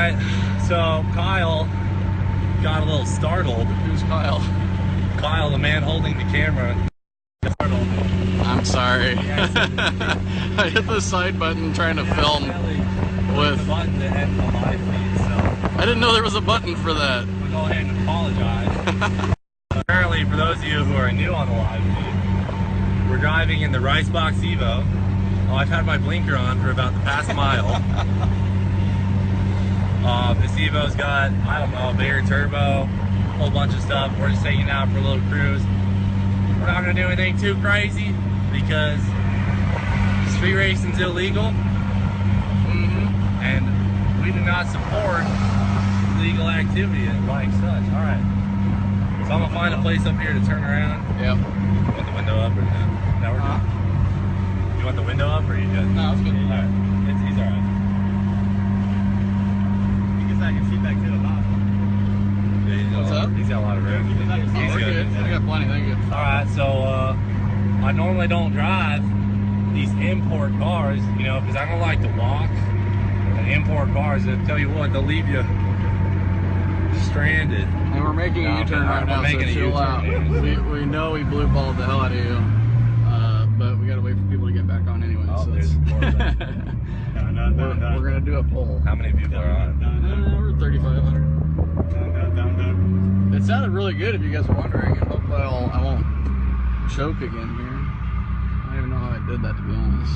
Alright, so Kyle got a little startled. Who's Kyle? Kyle, the man holding the camera. Startled. I'm sorry. Yeah, I hit the side button trying to film with the button to end the live feed, so I didn't know there was a button for that. we'll go ahead and apologize. Apparently, for those of you who are new on the live feed, we're driving in the Ricebox Evo. Oh, I've had my blinker on for about the past mile. This Evo's got, I don't know, a bigger turbo, a whole bunch of stuff. We're just taking it out for a little cruise. We're not going to do anything too crazy because street racing's illegal. And we do not support illegal activity like such. Alright. So I'm going to find a place up here to turn around. Yep. You want the window up or no? No, we're good. You want the window up or are you good? No, it's good. Alright. He's alright. I can see back to the lot. Yeah, What's up? He's got a lot of room. He's good. I got plenty, thank you. Alright, so I normally don't drive these import cars, you know, because I don't like to walk. And import cars, I tell you what, they'll leave you stranded. And we're making a U-turn right now, so chill out. We know we blue balled the hell out of you, but we gotta wait for people to get back on anyway. Oh, So there's more of that. we're gonna do a poll. How many people are on? We're 3,500. It sounded really good if you guys are wondering, and hopefully I won't choke again here. I don't even know how I did that, to be honest.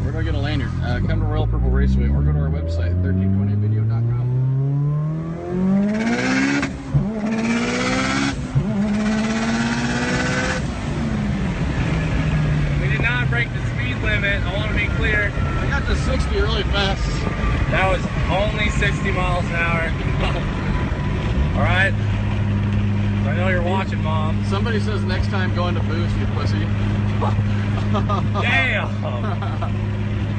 Where do I get a lanyard? Come to Royal Purple Raceway or go to our website, 1320video.com. We did not break the speed limit, I want to be clear. I got to 60 really fast. That was only 60 miles an hour. Alright? So I know you're watching, Mom. Somebody says next time go into boost, you pussy. Damn!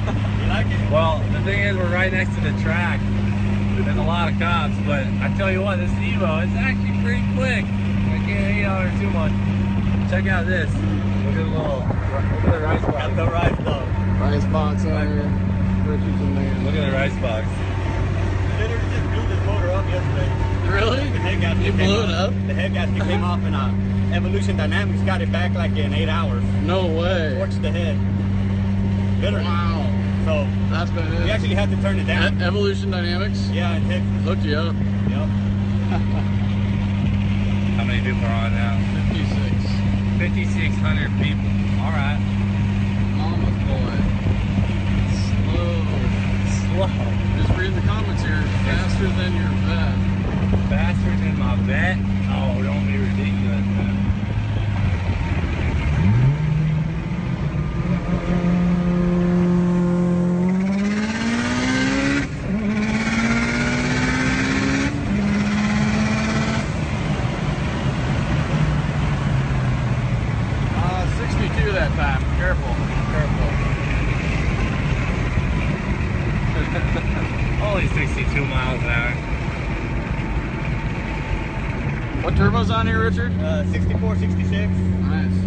You like it? Well, the thing is, we're right next to the track. There's a lot of cops, but I tell you what, this Evo is actually pretty quick. I can't hate on her too much. Check out this. Look at the rice box. Got the rice though. Rice box on here. Richard's in there. Look at the rice box. Literally just blew this motor up yesterday. Really? The head gasket You came blew off. it up? The head gasket came off and Evolution Dynamics got it back like in 8 hours. No way. Torched the head. Literally. Wow. So That's been it. we actually had to turn it down. Evolution Dynamics? Yeah, in Texas. Hooked you up. Yep. How many people are on now? 56. 5,600 people. Alright. Mama's boy. Slow. Slow. Just read the comments here. Faster than your vet. Faster than my vet? Oh, don't be ridiculous, man. That time. Careful. Only 62 miles an hour. What turbo's on here, Richard? 64, 66. Nice.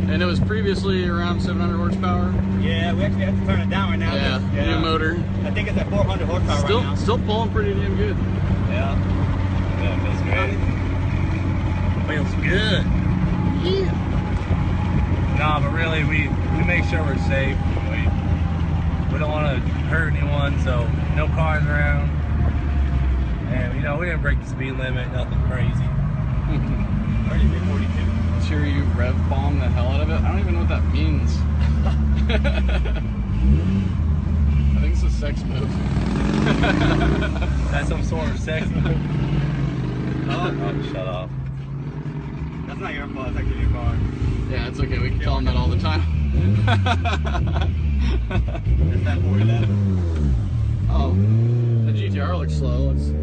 And it was previously around 700 horsepower? Yeah, we actually have to turn it down right now. Yeah, new motor. I think it's at 400 horsepower right now. Still pulling pretty damn good. Yeah. Yeah, it feels great. Feels good. Yeah. No, but really, we make sure we're safe. We don't want to hurt anyone, so no cars around. And you know, we didn't break the speed limit, nothing crazy. 42. Sure you rev bomb the hell out of it? I don't even know what that means. I think it's a sex move. That's some sort of sex move. Oh, shut up. That's not your fault, it's actually your car. Yeah, it's okay. We can tell them that all the time. It's that 411. Oh, the GTR looks slow. So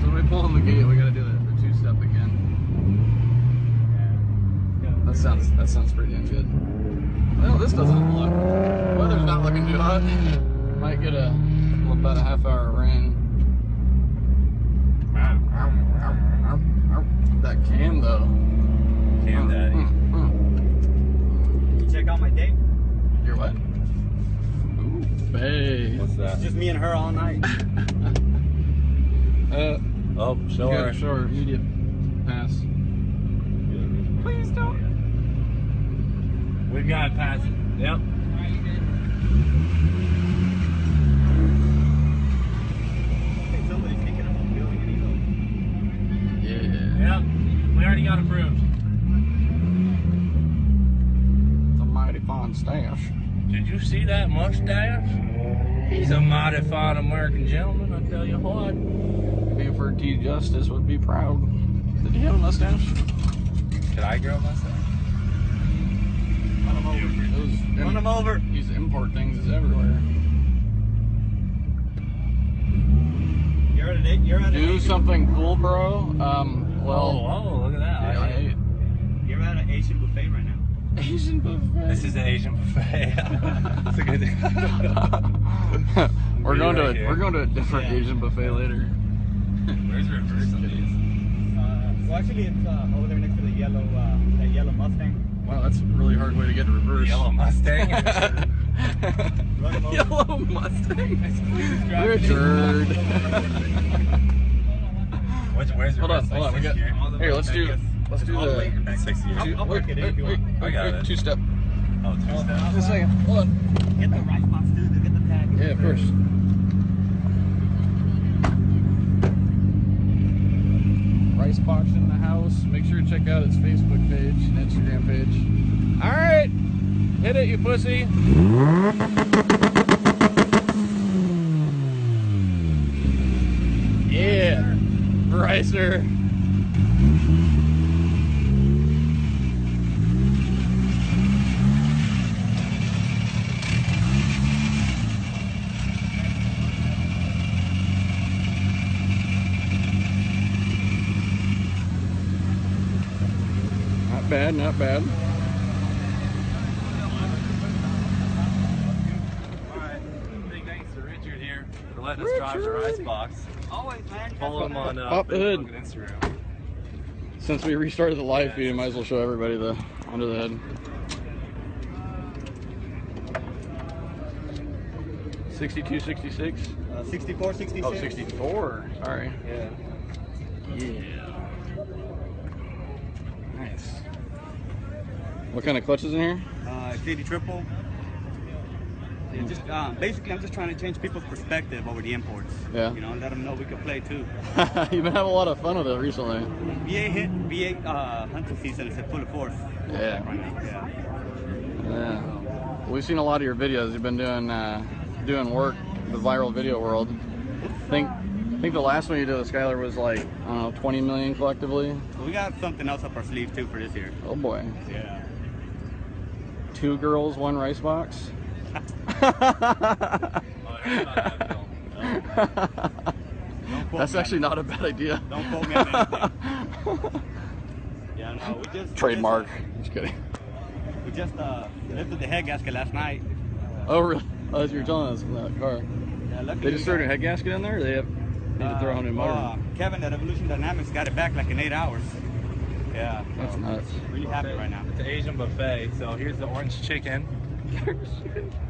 when we pull on the gate, we gotta do the two-step again. That sounds That's pretty damn good. Well, this doesn't look, weather's not looking too hot. Might get about a half-hour rain. That cam though. Cam daddy. You check out my date? Your what? Ooh, babe. What's that? It's just me and her all night. Oh, show her. Show her. Immediate pass. Please don't. We've got to pass it. Yep. Somebody's thinking about building an Yeah. Yep. We already got approved. It's a mighty fine stash. Did you see that mustache? He's a mighty fine American gentleman, I tell you what. Buford T. Justice would be proud. Did he have a mustache? Could I grow a mustache? Run him over. Run him over. These import things is everywhere. You're at Do something cool, bro. Well, oh, look at that. You're at an Asian buffet right now. Asian buffet. This is an Asian buffet. That's a good thing. We're going to a different Asian buffet later. Where's reverse on these? Well, actually, it's over there next to the yellow, that yellow Mustang. Wow, that's a really hard way to get to reverse. Yellow Mustang. Run him over. Yellow Mustang. Richard. Where's Hold on. We got. Here, let's do the. 60. I'll work it in if you want. I got it. Two-step. Oh, two steps. Just a second. Hold on. Get the rice box, dude. Get the tag. Yeah, of course. Rice box in the house. Make sure to check out its Facebook page and Instagram page. All right, hit it, you pussy. Yeah, Ricer. Not bad. Alright, big thanks to Richard here for letting us drive the rice box. Always, man. Follow him on Pop the Facebook hood. and Instagram. Since we restarted the live feed, I might as well show everybody the under the hood. 62, 66? 64, 66. Oh, 64. Sorry. Yeah. Yeah. Nice. What kind of clutch is in here? City triple. It's just basically, I'm just trying to change people's perspective over the imports. Yeah. You know, let them know we can play too. You've been having a lot of fun with it recently. V8 hunting season is in full force. Yeah. Right now. Yeah. Yeah. We've seen a lot of your videos. You've been doing work in the viral video world. I think the last one you did with Skylar was like, I don't know, 20 million collectively. We got something else up our sleeve too for this year. Oh boy. Yeah. 2 girls, 1 rice box. That's actually not a bad idea. Don't quote me on anything. Yeah, no, we just Trademark. Just kidding. We just lifted the head gasket last night. Oh really? Oh, as you were telling us in that car. Yeah, luckily They just threw a head gasket in there, or they need to throw a new motor? Kevin at Evolution Dynamics got it back like in 8 hours. Yeah. That's nuts. Really happy right now. It's an Asian buffet, so here's the orange chicken.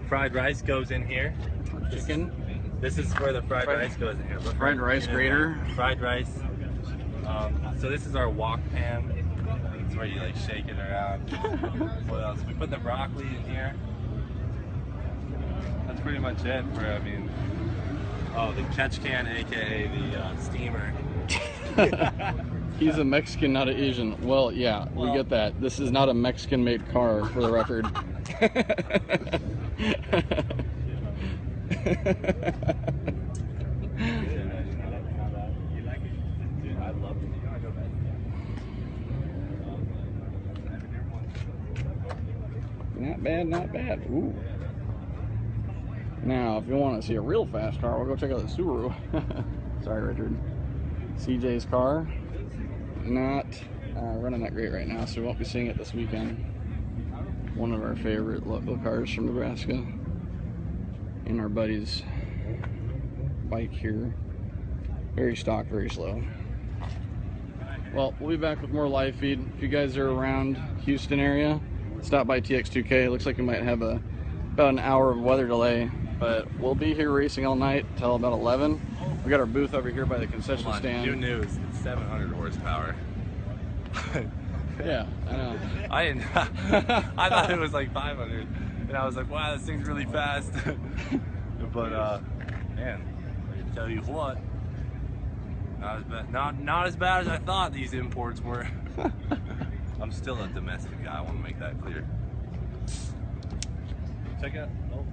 Fried rice goes in here. Chicken. This is where the fried rice goes in here. But Fried rice grater. Fried rice. So this is our wok pan. It's where you like shake it around. What else? We put the broccoli in here. That's pretty much it for, I mean, oh, the catch can, aka the steamer. He's a Mexican, not an Asian. Well, yeah, we get that. This is not a Mexican-made car, for the record. Not bad, not bad. Ooh. Now, if you want to see a real fast car, we'll go check out the Subaru. Sorry, Richard. CJ's car. Not running that great right now, so we won't be seeing it this weekend. one of our favorite local cars from Nebraska. And our buddy's bike here. Very stock, very slow. Well, we'll be back with more live feed. If you guys are around Houston area, stop by TX2K. It looks like we might have about an hour of weather delay, but we'll be here racing all night till about 11. We got our booth over here by the concession stand. New news, it's 700 horsepower. Yeah, I know. I didn't. I thought it was like 500, and I was like, "Wow, this thing's really fast." But man, I can tell you what, not as bad. Not as bad as I thought these imports were. I'm still a domestic guy. I want to make that clear. Check out. Oh.